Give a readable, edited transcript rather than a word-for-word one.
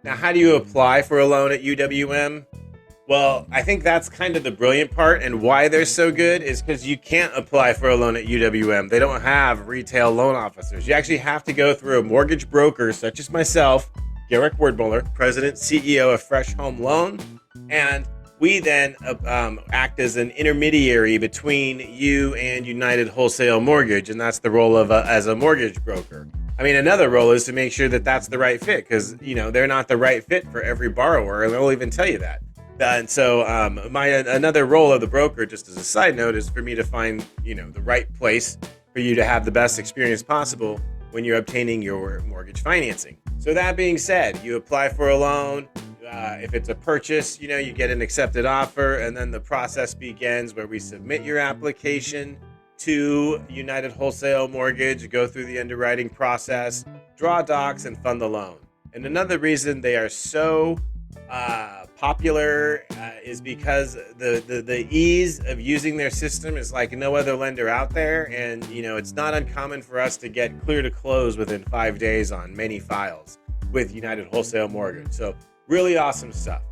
Now, how do you apply for a loan at UWM? Well, I think that's kind of the brilliant part, and why they're so good is because you can't apply for a loan at UWM. They don't have retail loan officers. You actually have to go through a mortgage broker such as myself, Garrick Werdmuller, President, CEO of Fresh Home Loan, and we then act as an intermediary between you and United Wholesale Mortgage, and that's the role of as a mortgage broker. I mean, another role is to make sure that that's the right fit, because they're not the right fit for every borrower, and they'll even tell you that. And so another role of the broker, just as a side note, is for me to find the right place for you to have the best experience possible when you're obtaining your mortgage financing. So that being said, you apply for a loan. If it's a purchase, you get an accepted offer, and then the process begins where we submit your application to United Wholesale Mortgage, go through the underwriting process, draw docs, and fund the loan. And another reason they are so popular is because the ease of using their system is like no other lender out there, and it's not uncommon for us to get clear to close within 5 days on many files with United Wholesale Mortgage. So really awesome stuff.